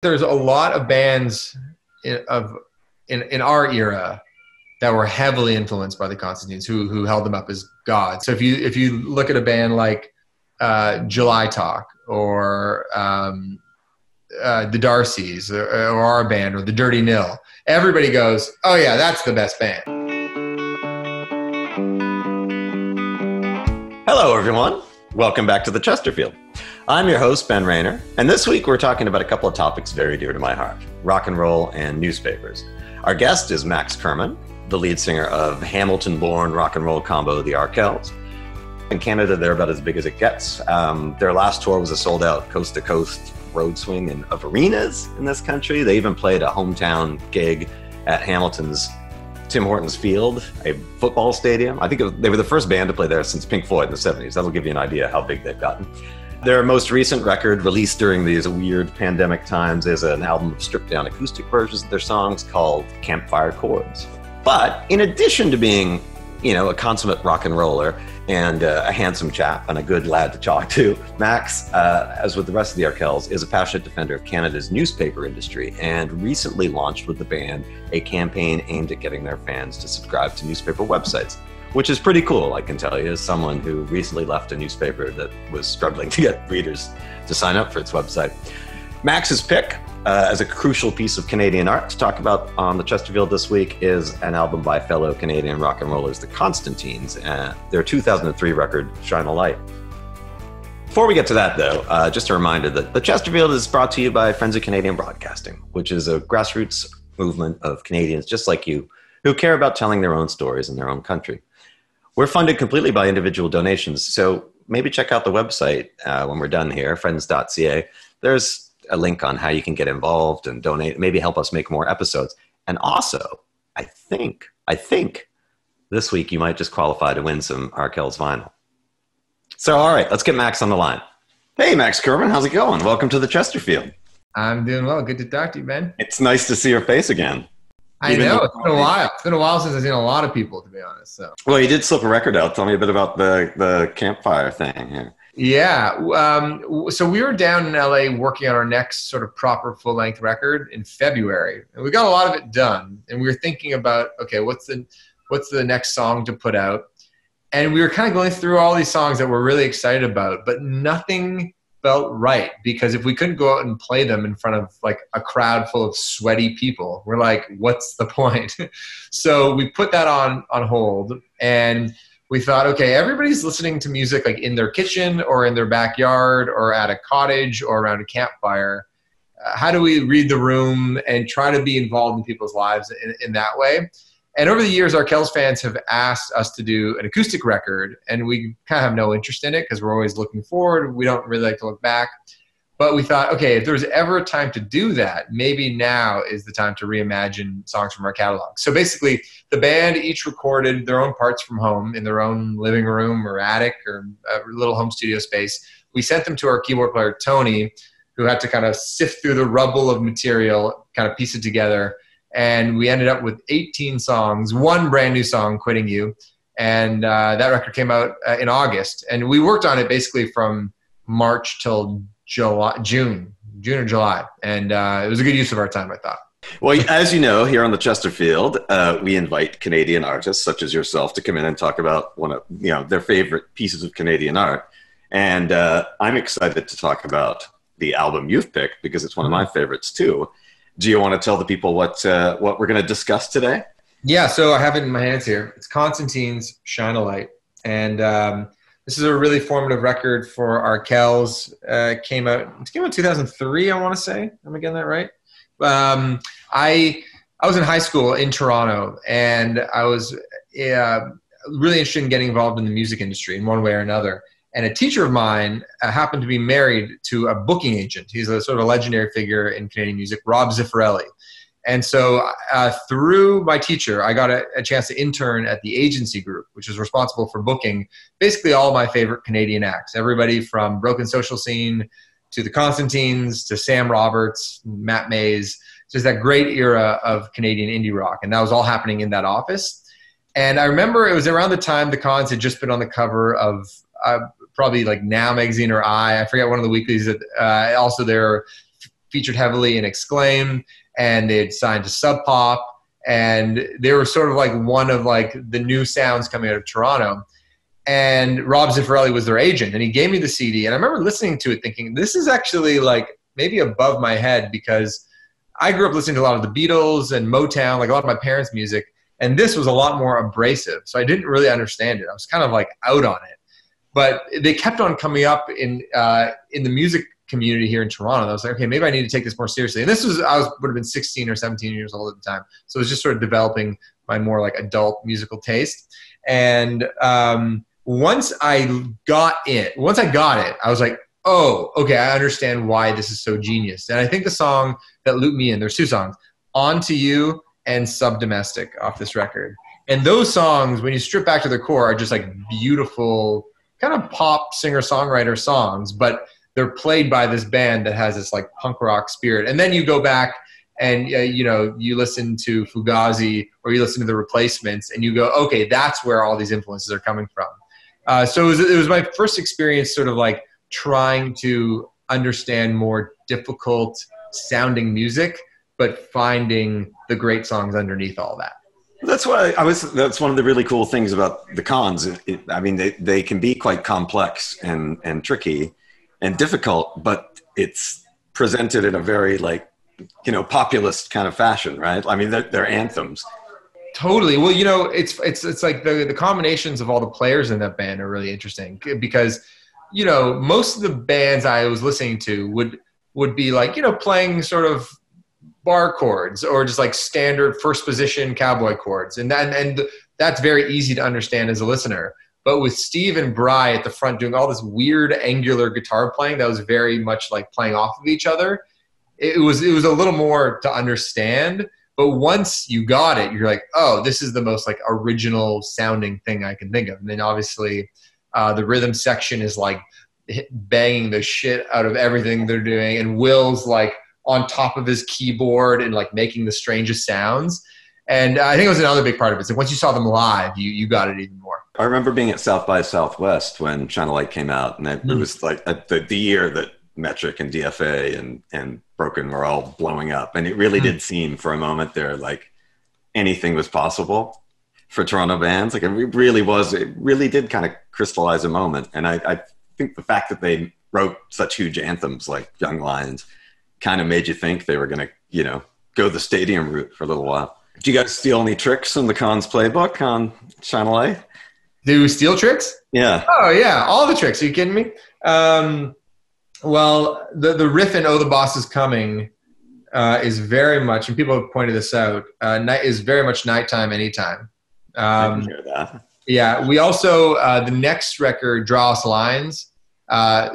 There's a lot of bands in our era that were heavily influenced by the Constantines, who held them up as gods. So if you look at a band like July Talk or the Darcys or our band or the Dirty Nil, everybody goes, "Oh yeah, that's the best band." Hello, everyone. Welcome back to the Chesterfield. I'm your host, Ben Rayner, and this week we're talking about a couple of topics very dear to my heart: rock and roll and newspapers. Our guest is Max Kerman, the lead singer of Hamilton-born rock and roll combo, the Arkells. In Canada, they're about as big as it gets. Their last tour was a sold-out coast-to-coast road swing of arenas in this country. They even played a hometown gig at Hamilton's Tim Hortons Field, a football stadium. I think they were the first band to play there since Pink Floyd in the 70s. That'll give you an idea how big they've gotten. Their most recent record, released during these weird pandemic times, is an album of stripped-down acoustic versions of their songs called Campfire Chords. But in addition to being, a consummate rock and roller and a handsome chap and a good lad to talk to, Max, as with the rest of the Arkells, is a passionate defender of Canada's newspaper industry and recently launched with the band a campaign aimed at getting their fans to subscribe to newspaper websites, which is pretty cool, I can tell you, as someone who recently left a newspaper that was struggling to get readers to sign up for its website. Max's pick as a crucial piece of Canadian art to talk about on the Chesterfield this week is an album by fellow Canadian rock and rollers, the Constantines, their 2003 record, Shine a Light. Before we get to that, though, just a reminder that the Chesterfield is brought to you by Friends of Canadian Broadcasting, which is a grassroots movement of Canadians just like you who care about telling their own stories in their own country. We're funded completely by individual donations, so maybe check out the website when we're done here, friends.ca. There's a link on how you can get involved and donate, maybe help us make more episodes. And also, I think this week you might just qualify to win some Arkells vinyl. So, all right, let's get Max on the line. Hey, Max Kerman, how's it going? Welcome to the Chesterfield. I'm doing well. Good to talk to you, Ben. It's nice to see your face again. I know. It's been a while. It's been a while since I've seen a lot of people, to be honest. So. Well, you did slip a record out. Tell me a bit about the campfire thing here. Yeah. So we were down in LA working on our next sort of proper full-length record in February. And we got a lot of it done. And we were thinking about, okay, what's the next song to put out? And we were kind of going through all these songs that we're really excited about, but nothing felt right, because if we couldn't go out and play them in front of like a crowd full of sweaty people, we're like, what's the point? So we put that on hold, and we thought, okay, everybody's listening to music like in their kitchen or in their backyard or at a cottage or around a campfire. How do we read the room and try to be involved in people's lives in that way? And over the years, Arkells fans have asked us to do an acoustic record, and we kind of have no interest in it because we're always looking forward. We don't really like to look back. But we thought, okay, if there's ever a time to do that, maybe now is the time to reimagine songs from our catalog. So basically, the band each recorded their own parts from home in their own living room or attic or a little home studio space. We sent them to our keyboard player, Tony, who had to kind of sift through the rubble of material, kind of piece it together. And we ended up with 18 songs, one brand new song, Quitting You. And that record came out in August. And we worked on it basically from March till June or July. And it was a good use of our time, I thought. Well, as you know, here on the Chesterfield, we invite Canadian artists such as yourself to come in and talk about one of their favorite pieces of Canadian art. And I'm excited to talk about the album you've picked because it's one of my favorites too. Do you want to tell the people what we're going to discuss today? Yeah, so I have it in my hands here. It's Constantine's Shine a Light. And this is a really formative record for Arkells. It came out in 2003, I want to say. Am I getting that right? I was in high school in Toronto, and I was really interested in getting involved in the music industry in one way or another. And a teacher of mine happened to be married to a booking agent. He's a sort of a legendary figure in Canadian music, Rob Ziffarelli. And so through my teacher, I got a chance to intern at the agency group, which is responsible for booking basically all my favorite Canadian acts. Everybody from Broken Social Scene to the Constantines to Sam Roberts, Matt Mays, just that great era of Canadian indie rock. And that was all happening in that office. And I remember it was around the time the Cons had just been on the cover of probably like Now Magazine or I forget, one of the weeklies that also their featured heavily in Exclaim, and they had signed to Sub Pop, and they were sort of like one of like the new sounds coming out of Toronto. And Rob Zeffirelli was their agent, and he gave me the CD. And I remember listening to it thinking, this is actually like maybe above my head, because I grew up listening to a lot of the Beatles and Motown, like a lot of my parents' music. And this was a lot more abrasive. So I didn't really understand it. I was kind of like out on it. But they kept on coming up in the music community here in Toronto. I was like, okay, maybe I need to take this more seriously. And this was, would have been 16 or 17 years old at the time. So it was just sort of developing my more like adult musical taste. And once I got it, I was like, oh, okay, I understand why this is so genius. And I think the song that looped me in, there's two songs, On to You and Subdomestic off this record. And those songs, when you strip back to their core, are just like beautiful kind of pop singer-songwriter songs, but they're played by this band that has this like punk rock spirit. And then you go back and you listen to Fugazi or you listen to The Replacements and you go, okay, that's where all these influences are coming from. So it was my first experience sort of like trying to understand more difficult sounding music, but finding the great songs underneath all that. That's one of the really cool things about the cons. I mean, they can be quite complex and tricky and difficult, but it's presented in a very like, populist kind of fashion, right? I mean, they're anthems. Totally. Well, it's like the combinations of all the players in that band are really interesting because, most of the bands I was listening to would be like, playing sort of bar chords or just like standard first position cowboy chords. And that's very easy to understand as a listener. But with Steve and Bry at the front doing all this weird angular guitar playing that was very much like playing off of each other, it was a little more to understand. But once you got it, you're like, oh, this is the most like original sounding thing I can think of. And then obviously the rhythm section is like banging the shit out of everything they're doing. And Will's like on top of his keyboard and like making the strangest sounds. And I think it was another big part of it. So once you saw them live, you got it even more. I remember being at South by Southwest when Shine a Light came out. And it was like the year that Metric and DFA and Broken were all blowing up. And it really did seem for a moment there like anything was possible for Toronto bands. Like it really did kind of crystallize a moment. And I think the fact that they wrote such huge anthems like Young Lions kind of made you think they were going to, go the stadium route for a little while. Do you guys steal any tricks from the Cons playbook on Shine a Light? Do we steal tricks? Yeah. Oh, yeah. All the tricks. Are you kidding me? Well, the riff in Oh, the Boss is Coming is very much, and people have pointed this out, is very much Nighttime, Anytime. I can hear that. Yeah. We also, the next record, Draw Us Lines,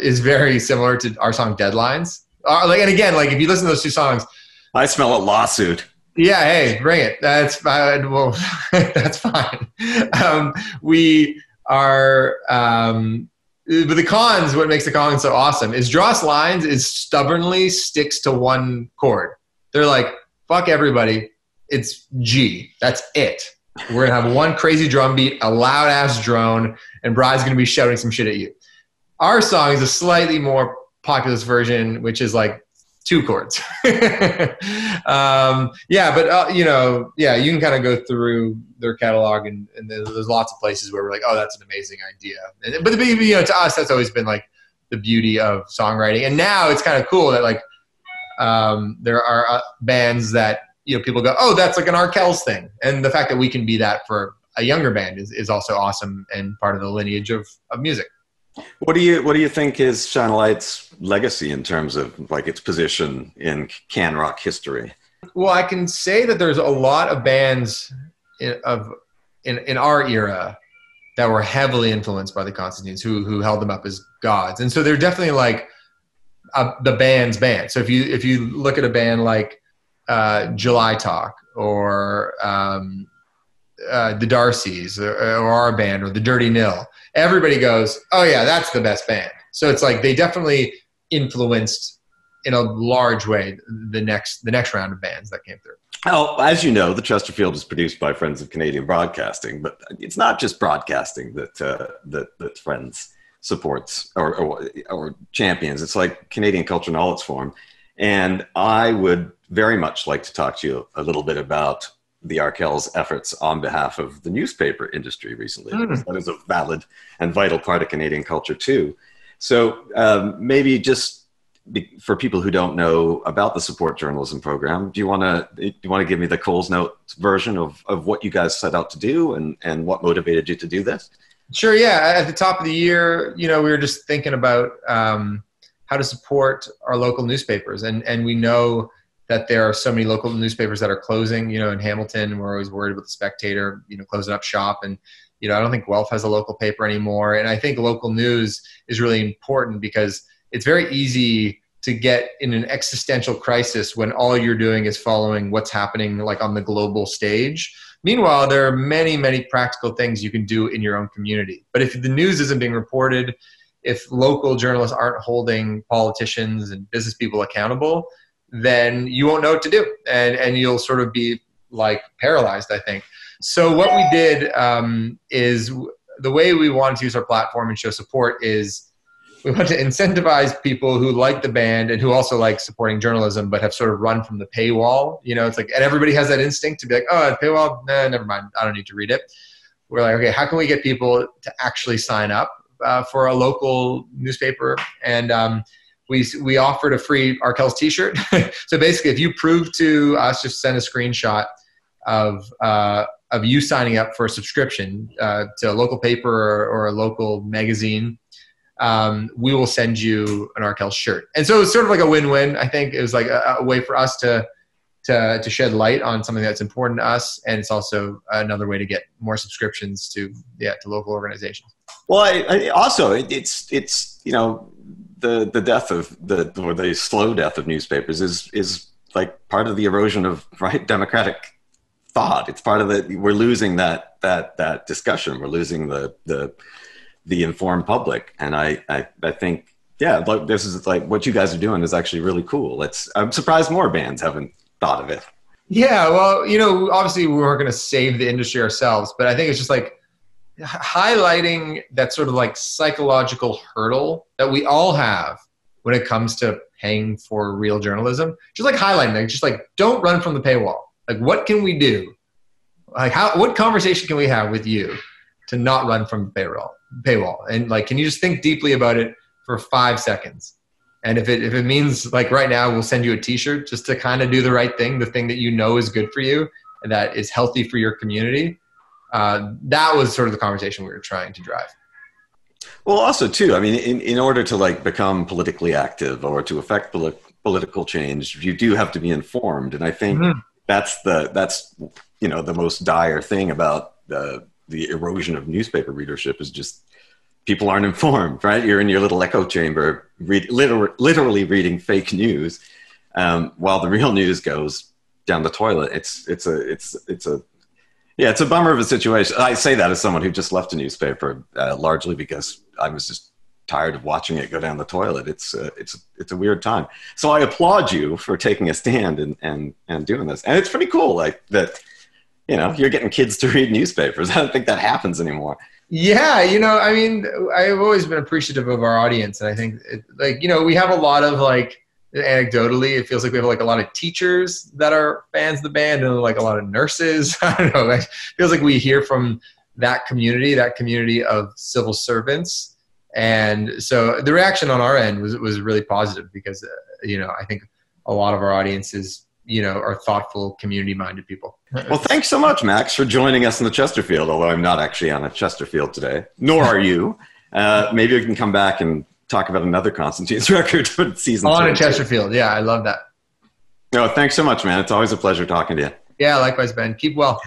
is very similar to our song Deadlines. And again, like if you listen to those two songs, I smell a lawsuit. Yeah, hey, bring it. That's fine. Well, that's fine. We are, but the Cons, what makes the Cons so awesome is Draw Us Lines is stubbornly sticks to one chord. They're like, fuck everybody. It's G. That's it. We're going to have one crazy drum beat, a loud ass drone, and Bry's going to be shouting some shit at you. Our song is a slightly more populist version, which is like two chords. You can kind of go through their catalog and there's lots of places where we're like, oh, that's an amazing idea. But to us, that's always been like the beauty of songwriting. And now it's kind of cool that like there are bands that, people go, oh, that's like an Arkells thing. And the fact that we can be that for a younger band is also awesome and part of the lineage of music. What do you think is Shine a Light's legacy in terms of like its position in can rock history? Well, I can say that there's a lot of bands in our era that were heavily influenced by the Constantines who held them up as gods. And so they're definitely like the band's band. So if you look at a band like July Talk or the Darcys or our band or the Dirty Nil, everybody goes, oh yeah, that's the best band. So it's like they definitely influenced in a large way the next round of bands that came through. Oh, as you know, the Chesterfield is produced by Friends of Canadian Broadcasting, but it's not just broadcasting that Friends supports or champions. It's like Canadian culture in all its form. And I would very much like to talk to you a little bit about the Arkells' efforts on behalf of the newspaper industry recently, because that is a valid and vital part of Canadian culture too. So maybe just for people who don't know about the support journalism program, do you want to give me the Coles Notes version of what you guys set out to do and what motivated you to do this? Sure. Yeah. At the top of the year, we were just thinking about how to support our local newspapers. And we know that there are so many local newspapers that are closing, in Hamilton. We're always worried about the Spectator, closing up shop. And, I don't think Guelph has a local paper anymore. And I think local news is really important because it's very easy to get in an existential crisis when all you're doing is following what's happening like on the global stage. Meanwhile, there are many, many practical things you can do in your own community. But if the news isn't being reported, if local journalists aren't holding politicians and business people accountable, then you won't know what to do. And you'll sort of be like paralyzed, I think. So what we did is the way we wanted to use our platform and show support is we want to incentivize people who like the band and who also like supporting journalism, but have sort of run from the paywall. It's like, and everybody has that instinct to be like, oh, paywall, nah, never mind. I don't need to read it. We're like, okay, how can we get people to actually sign up for a local newspaper? And we offered a free Arkells t-shirt. So basically, if you prove to us, just send a screenshot of you signing up for a subscription to a local paper or a local magazine, we will send you an Arkells shirt. And so it was sort of like a win-win. I think it was like a way for us to shed light on something that's important to us. And it's also another way to get more subscriptions to local organizations. Well, I also, it's the death of the slow death of newspapers is like part of the erosion of democratic thought. It's part of we're losing that discussion. We're losing the informed public. And I think, like this is like what you guys are doing is actually really cool. I'm surprised more bands haven't thought of it. Yeah. Well, obviously we weren't going to save the industry ourselves, but I think it's just like highlighting that sort of like psychological hurdle that we all have when it comes to paying for real journalism. Just like highlighting it, just like, don't run from the paywall. Like, what can we do? Like, what conversation can we have with you to not run from the paywall? And like, can you just think deeply about it for 5 seconds? And if it means like right now, we'll send you a t-shirt just to kind of do the right thing, the thing that is good for you and that is healthy for your community. That was sort of the conversation we were trying to drive. Well, also too, I mean, in order to like become politically active or to affect political change, you do have to be informed. And I think that's the most dire thing about the erosion of newspaper readership is just people aren't informed, right? You're in your little echo chamber, literally reading fake news, while the real news goes down the toilet. It's a bummer of a situation. I say that as someone who just left a newspaper, largely because I was just tired of watching it go down the toilet. It's a weird time. So I applaud you for taking a stand and doing this. And it's pretty cool, like that. You're getting kids to read newspapers. I don't think that happens anymore. Yeah, I mean, I've always been appreciative of our audience, and I think we have a lot of anecdotally, it feels like we have a lot of teachers that are fans of the band and a lot of nurses. I don't know. It feels like we hear from that community of civil servants. And so the reaction on our end was really positive because, I think a lot of our audiences, are thoughtful, community-minded people. Well, thanks so much, Max, for joining us in the Chesterfield, although I'm not actually on a Chesterfield today, nor are you. Maybe we can come back and talk about another Constantines record for season 2. On a Chesterfield. Yeah, I love that. No, thanks so much, man. It's always a pleasure talking to you. Yeah, likewise, Ben. Keep well.